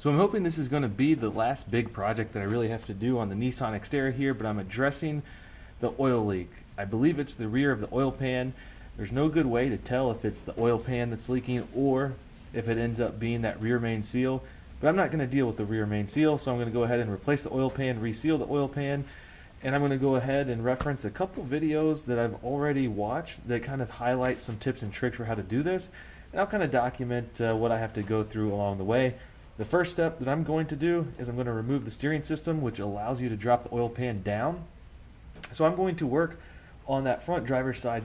So I'm hoping this is going to be the last big project that I really have to do on the Nissan Xterra here, but I'm addressing the oil leak. I believe it's the rear of the oil pan. There's no good way to tell if it's the oil pan that's leaking or if it ends up being that rear main seal, but I'm not going to deal with the rear main seal, so I'm going to go ahead and replace the oil pan, reseal the oil pan, and I'm going to go ahead and reference a couple videos that I've already watched that kind of highlight some tips and tricks for how to do this, and I'll kind of document what I have to go through along the way. The first step that I'm going to do is I'm going to remove the steering system, which allows you to drop the oil pan down. So I'm going to work on that front driver's side.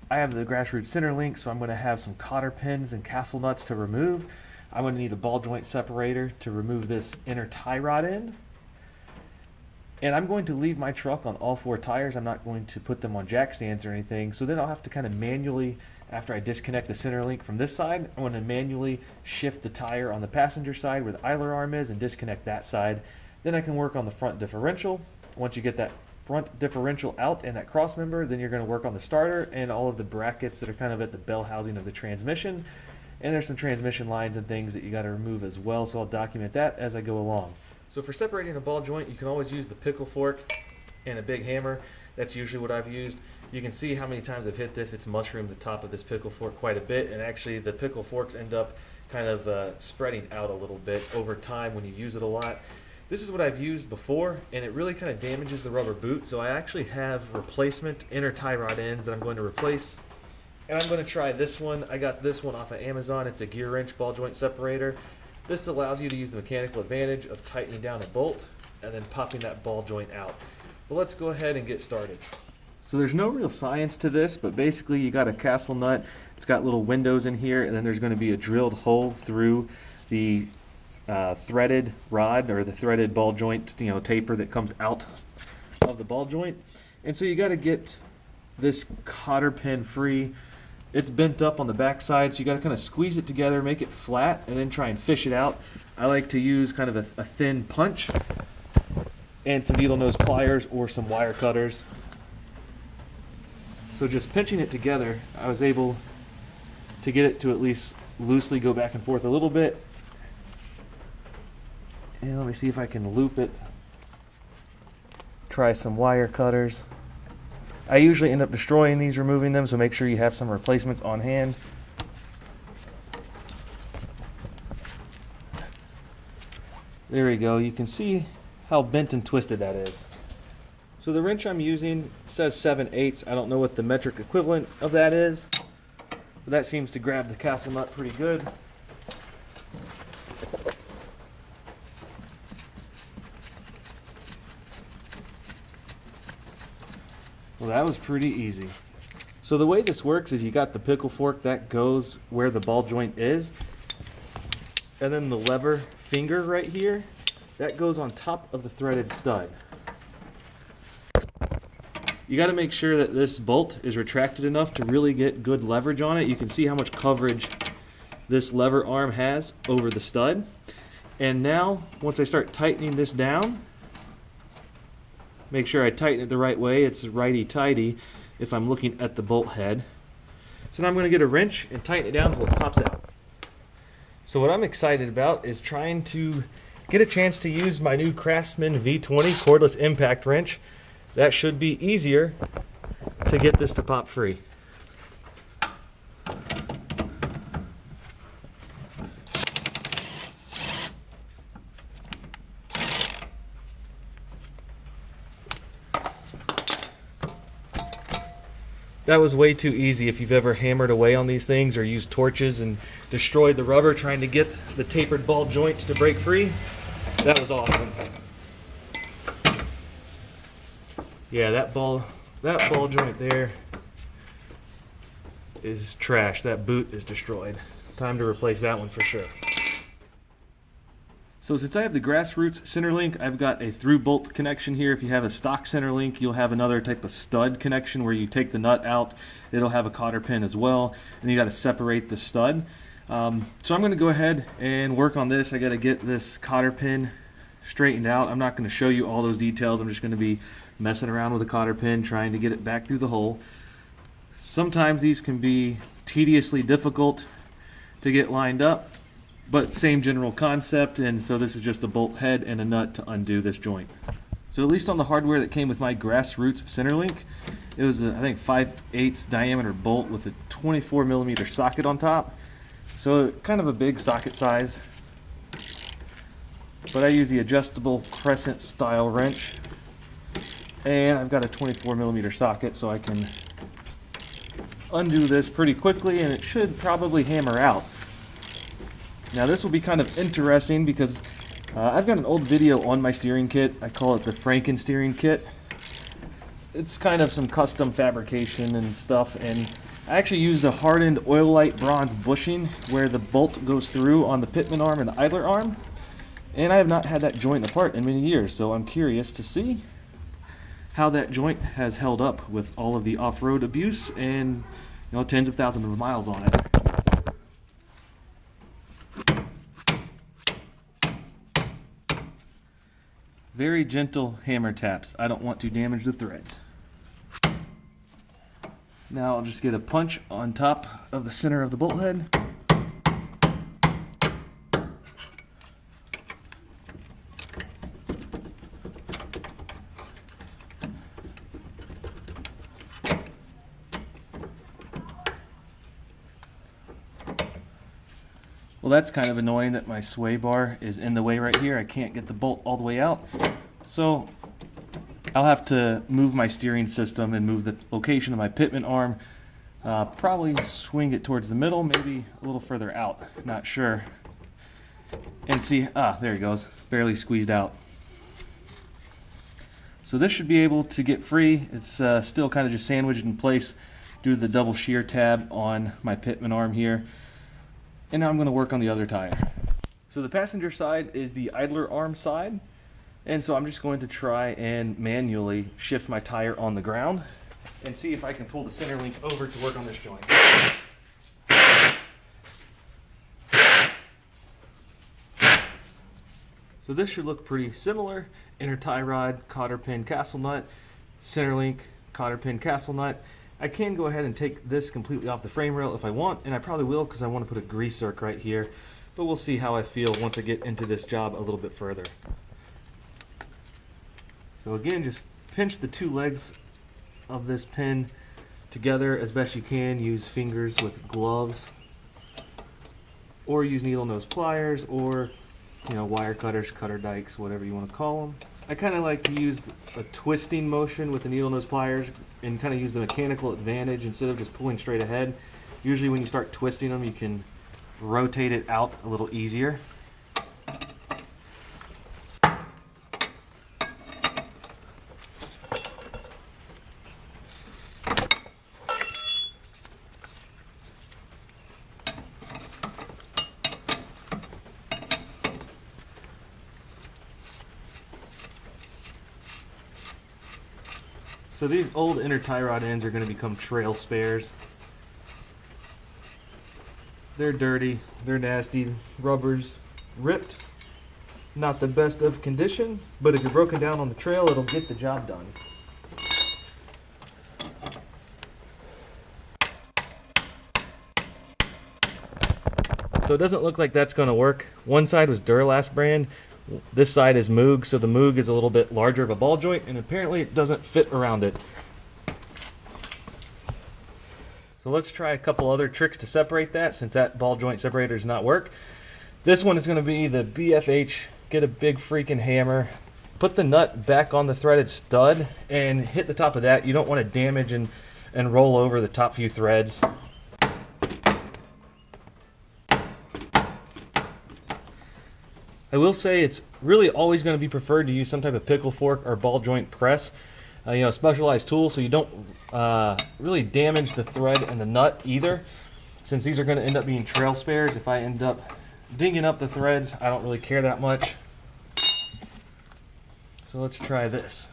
I have the grassroots center link, so I'm going to have some cotter pins and castle nuts to remove. I'm going to need a ball joint separator to remove this inner tie rod end. And I'm going to leave my truck on all four tires. I'm not going to put them on jack stands or anything. So then I'll have to kind of manually, after I disconnect the center link from this side, I'm going to manually shift the tire on the passenger side where the idler arm is and disconnect that side. Then I can work on the front differential. Once you get that front differential out and that cross member, then you're going to work on the starter and all of the brackets that are kind of at the bell housing of the transmission. And there's some transmission lines and things that you got to remove as well, so I'll document that as I go along. So for separating a ball joint, you can always use the pickle fork and a big hammer. That's usually what I've used. You can see how many times I've hit this. It's mushroomed the top of this pickle fork quite a bit, and actually the pickle forks end up kind of spreading out a little bit over time when you use it a lot. This is what I've used before, and it really kind of damages the rubber boot, so I actually have replacement inner tie rod ends that I'm going to replace. And I'm going to try this one. I got this one off of Amazon. It's a gear wrench ball joint separator. This allows you to use the mechanical advantage of tightening down a bolt and then popping that ball joint out. But let's go ahead and get started. So there's no real science to this, but basically you got a castle nut. It's got little windows in here, and then there's going to be a drilled hole through the threaded rod or the threaded ball joint, taper that comes out of the ball joint. And so you got to get this cotter pin free. It's bent up on the back side, so you got to kind of squeeze it together, make it flat, and then try and fish it out. I like to use kind of a thin punch and some needle nose pliers or some wire cutters. So just pinching it together, I was able to get it to at least loosely go back and forth a little bit. And let me see if I can loop it. Try some wire cutters. I usually end up destroying these, removing them, so make sure you have some replacements on hand. There we go. You can see how bent and twisted that is. So the wrench I'm using says 7/8. I don't know what the metric equivalent of that is, but that seems to grab the castle nut pretty good. Well, that was pretty easy. So the way this works is you got the pickle fork that goes where the ball joint is, and then the lever finger right here, that goes on top of the threaded stud. You got to make sure that this bolt is retracted enough to really get good leverage on it. You can see how much coverage this lever arm has over the stud. And now, once I start tightening this down, make sure I tighten it the right way. It's righty-tighty if I'm looking at the bolt head. So now I'm going to get a wrench and tighten it down until it pops out. So what I'm excited about is trying to get a chance to use my new Craftsman V20 cordless impact wrench. That should be easier to get this to pop free. That was way too easy. If you've ever hammered away on these things or used torches and destroyed the rubber trying to get the tapered ball joint to break free, that was awesome. Yeah, that ball joint there is trash. That boot is destroyed. Time to replace that one for sure. So since I have the grassroots center link, I've got a through bolt connection here. If you have a stock center link, you'll have another type of stud connection where you take the nut out. It'll have a cotter pin as well, and you got to separate the stud. So I'm going to go ahead and work on this. I got to get this cotter pin straightened out. I'm not going to show you all those details. I'm just going to be messing around with a cotter pin, trying to get it back through the hole. Sometimes these can be tediously difficult to get lined up, but same general concept, and so this is just a bolt head and a nut to undo this joint. So at least on the hardware that came with my grassroots center link, it was a, I think 5/8 diameter bolt with a 24mm socket on top. So kind of a big socket size. But I use the adjustable crescent style wrench, and I've got a 24mm socket, so I can undo this pretty quickly, and it should probably hammer out. Now this will be kind of interesting because I've got an old video on my steering kit. I call it the Franken Steering Kit. It's kind of some custom fabrication and stuff, and I actually used a hardened oil-light bronze bushing where the bolt goes through on the Pitman arm and the idler arm, and I have not had that joint apart in many years, so I'm curious to see how that joint has held up with all of the off-road abuse and tens of thousands of miles on it. Very gentle hammer taps. I don't want to damage the threads. Now I'll just get a punch on top of the center of the bolt head. Well, that's kind of annoying that my sway bar is in the way right here. I can't get the bolt all the way out. So I'll have to move my steering system and move the location of my Pitman arm. Probably swing it towards the middle, maybe a little further out. Not sure. And see, there it goes. Barely squeezed out. So this should be able to get free. It's still kind of just sandwiched in place due to the double shear tab on my Pitman arm here. And now I'm going to work on the other tire. So the passenger side is the idler arm side, and so I'm just going to try and manually shift my tire on the ground and see if I can pull the center link over to work on this joint. So this should look pretty similar. Inner tie rod, cotter pin, castle nut, center link, cotter pin, castle nut. I can go ahead and take this completely off the frame rail if I want, and I probably will because I want to put a grease zerk right here, but we'll see how I feel once I get into this job a little bit further. So again, just pinch the two legs of this pin together as best you can. Use fingers with gloves, or use needle nose pliers, or wire cutters, cutter dikes, whatever you want to call them. I kind of like to use a twisting motion with the needle nose pliers and kind of use the mechanical advantage instead of just pulling straight ahead. Usually when you start twisting them, you can rotate it out a little easier. So these old inner tie rod ends are going to become trail spares. They're dirty, they're nasty, rubber's ripped. Not the best of condition, but if you're broken down on the trail, it'll get the job done. So it doesn't look like that's going to work. One side was Duralast brand. This side is Moog, so the Moog is a little bit larger of a ball joint, and apparently it doesn't fit around it. So let's try a couple other tricks to separate that, since that ball joint separator does not work. This one is going to be the BFH. Get a big freaking hammer, put the nut back on the threaded stud, and hit the top of that. You don't want to damage and roll over the top few threads. I will say it's really always going to be preferred to use some type of pickle fork or ball joint press, a specialized tool, so you don't really damage the thread and the nut either. Since these are going to end up being trail spares, if I end up dinging up the threads, I don't really care that much. So let's try this.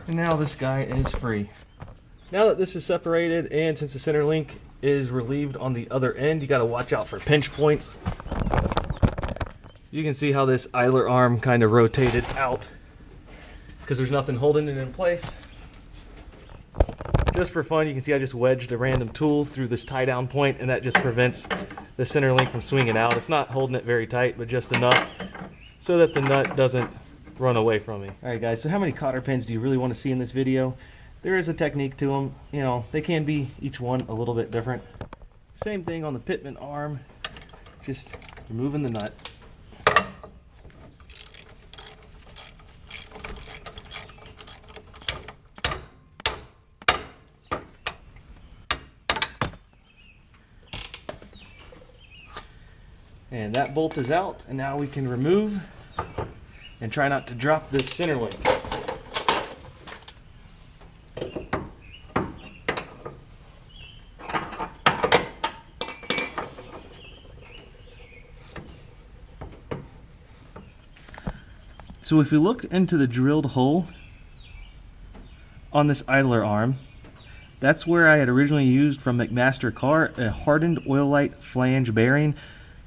And now this guy is free. Now that this is separated, and since the center link is relieved on the other end, you got to watch out for pinch points. You can see how this idler arm kind of rotated out because there's nothing holding it in place. Just for fun, you can see I just wedged a random tool through this tie down point, and that just prevents the center link from swinging out. It's not holding it very tight, but just enough so that the nut doesn't run away from me. Alright guys, so how many cotter pins do you really want to see in this video? There is a technique to them. You know, they can be each one a little bit different. Same thing on the Pitman arm, just removing the nut. And that bolt is out, and now we can remove and try not to drop this center link. So if you look into the drilled hole on this idler arm, that's where I had originally used from McMaster Car a hardened oil-light flange bearing.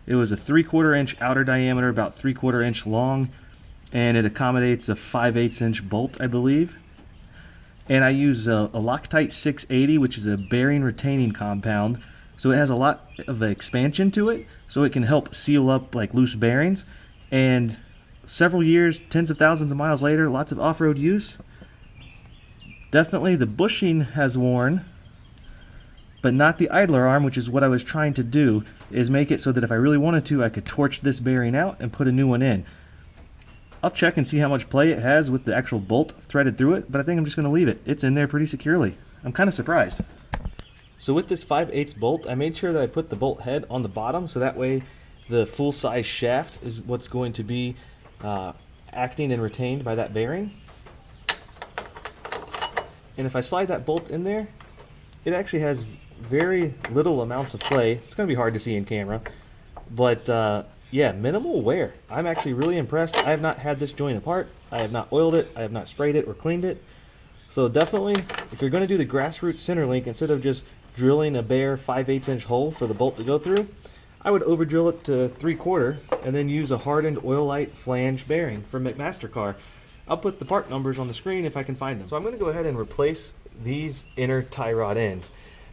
It was a 3/4 inch outer diameter, about 3/4 inch long, and it accommodates a 5/8 inch bolt, I believe. And I use a Loctite 680, which is a bearing retaining compound, so it has a lot of expansion to it, so it can help seal up like loose bearings. And several years, tens of thousands of miles later, lots of off-road use. Definitely the bushing has worn, but not the idler arm, which is what I was trying to do, is make it so that if I really wanted to, I could torch this bearing out and put a new one in. I'll check and see how much play it has with the actual bolt threaded through it, but I think I'm just going to leave it. It's in there pretty securely. I'm kind of surprised. So with this 5/8 bolt, I made sure that I put the bolt head on the bottom, so that way the full-size shaft is what's going to be acting and retained by that bearing. And if I slide that bolt in there, it actually has very little amounts of play. It's going to be hard to see in camera, but yeah, minimal wear. I'm actually really impressed. I have not had this joint apart. I have not oiled it. I have not sprayed it or cleaned it. So definitely, if you're going to do the grassroots center link, instead of just drilling a bare 5/8 inch hole for the bolt to go through, I would over drill it to 3/4 and then use a hardened oil-light flange bearing from McMaster Car. I'll put the part numbers on the screen if I can find them. So I'm going to go ahead and replace these inner tie rod ends.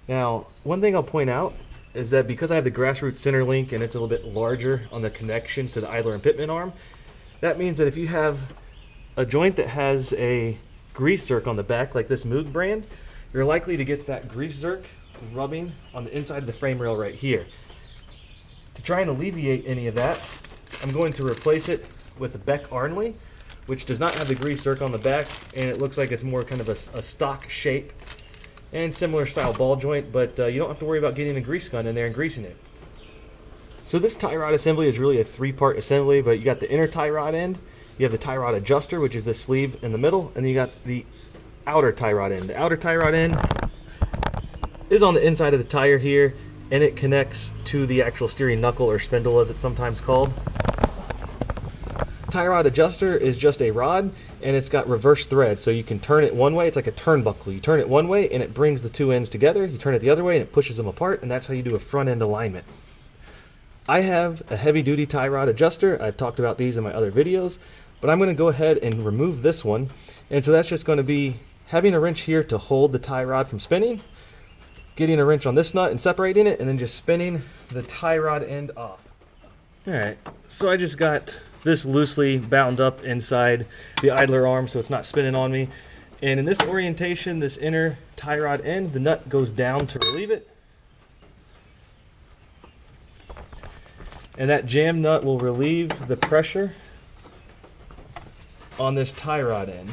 Now, one thing I'll point out is that because I have the grassroots center link and it's a little bit larger on the connections to the idler and Pitman arm, that means that if you have a joint that has a grease zerk on the back, like this Moog brand, you're likely to get that grease zerk rubbing on the inside of the frame rail right here. To try and alleviate any of that, I'm going to replace it with a Beck Arnley, which does not have the grease zerk on the back, and it looks like it's more kind of a stock shape and similar style ball joint, but you don't have to worry about getting a grease gun in there and greasing it. So this tie rod assembly is really a 3-part assembly, but you got the inner tie rod end, you have the tie rod adjuster, which is the sleeve in the middle, and then you got the outer tie rod end. The outer tie rod end is on the inside of the tire here, and it connects to the actual steering knuckle, or spindle as it's sometimes called. Tie rod adjuster is just a rod, and it's got reverse thread, so you can turn it one way. It's like a turnbuckle. You turn it one way and it brings the two ends together. You turn it the other way and it pushes them apart, and that's how you do a front end alignment. I have a heavy duty tie rod adjuster. I've talked about these in my other videos, but I'm going to go ahead and remove this one. And so that's just going to be having a wrench here to hold the tie rod from spinning, getting a wrench on this nut and separating it, and then just spinning the tie rod end off. Alright, so I just got this loosely bound up inside the idler arm so it's not spinning on me. And in this orientation, this inner tie rod end, the nut goes down to relieve it. And that jam nut will relieve the pressure on this tie rod end.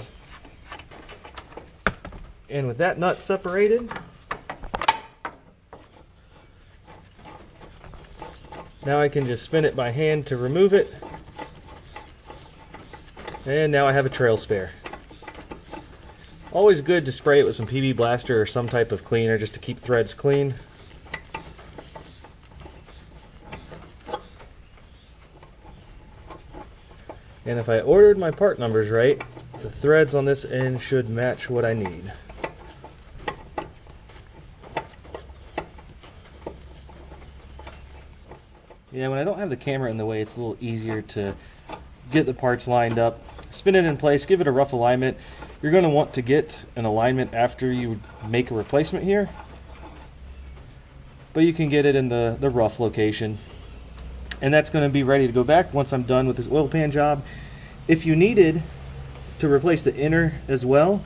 And with that nut separated, now I can just spin it by hand to remove it. And now I have a trail spare. Always good to spray it with some PB Blaster or some type of cleaner just to keep threads clean. And if I ordered my part numbers right, The threads on this end should match what I need. Yeah, when I don't have the camera in the way, it's a little easier to get the parts lined up. Spin it in place, give it a rough alignment. You're going to want to get an alignment after you make a replacement here, but you can get it in the rough location. And that's going to be ready to go back once I'm done with this oil pan job. If you needed to replace the inner as well,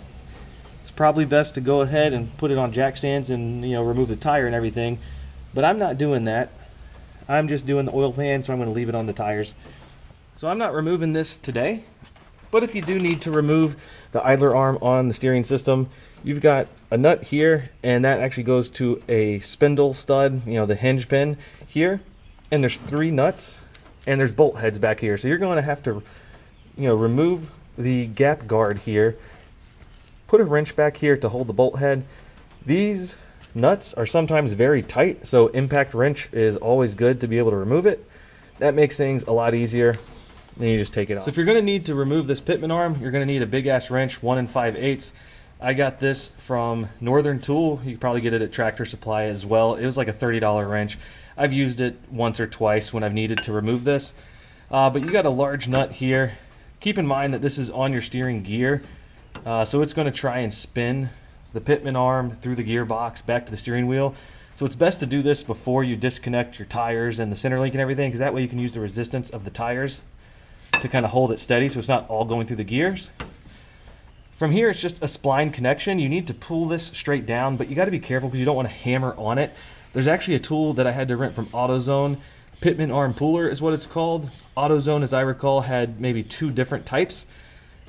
it's probably best to go ahead and put it on jack stands and, you know, remove the tire and everything. But I'm not doing that. I'm just doing the oil pan, so I'm going to leave it on the tires. So I'm not removing this today, but if you do need to remove the idler arm on the steering system, you've got a nut here, and that actually goes to a spindle stud, you know, the hinge pin here, and there's 3 nuts, and there's bolt heads back here. So you're going to have to, you know, remove the gap guard here, put a wrench back here to hold the bolt head. These nuts are sometimes very tight, so impact wrench is always good to be able to remove it. That makes things a lot easier. Then you just take it off. So if you're going to need to remove this Pitman arm, you're going to need a big ass wrench, 1 5/8. I got this from Northern Tool. You can probably get it at Tractor Supply as well. It was like a $30 wrench. I've used it once or twice when I've needed to remove this. But you got a large nut here. Keep in mind that this is on your steering gear, so it's going to try and spin the Pitman arm through the gearbox back to the steering wheel. So it's best to do this before you disconnect your tires and the center link and everything, because that way you can use the resistance of the tires to kind of hold it steady so it's not all going through the gears. From here, it's just a spline connection. You need to pull this straight down, but you got to be careful because you don't want to hammer on it. There's actually a tool that I had to rent from AutoZone. Pitman Arm Puller is what it's called. AutoZone, as I recall, had maybe 2 different types,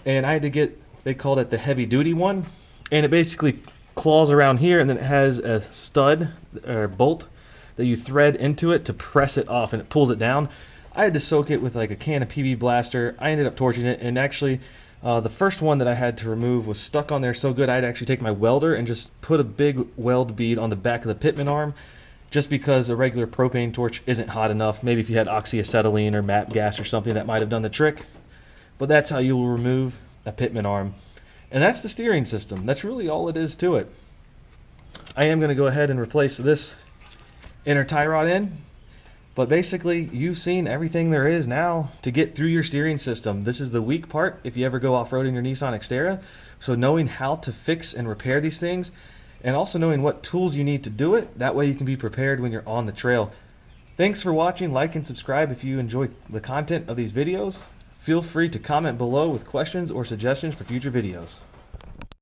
and I had to get, they called it the heavy duty one, and it basically claws around here, and then it has a stud or bolt that you thread into it to press it off, and it pulls it down. I had to soak it with like a can of PB Blaster. I ended up torching it, and actually the first one that I had to remove was stuck on there so good I had to actually take my welder and just put a big weld bead on the back of the Pitman arm, just because a regular propane torch isn't hot enough. Maybe if you had oxyacetylene or MAP gas or something, that might have done the trick. But that's how you will remove a Pitman arm. And that's the steering system. That's really all it is to it. I am going to go ahead and replace this inner tie rod in. But basically, you've seen everything there is now to get through your steering system. This is the weak part if you ever go off-roading your Nissan Xterra. So knowing how to fix and repair these things, and also knowing what tools you need to do it, that way you can be prepared when you're on the trail. Thanks for watching. Like and subscribe if you enjoy the content of these videos. Feel free to comment below with questions or suggestions for future videos.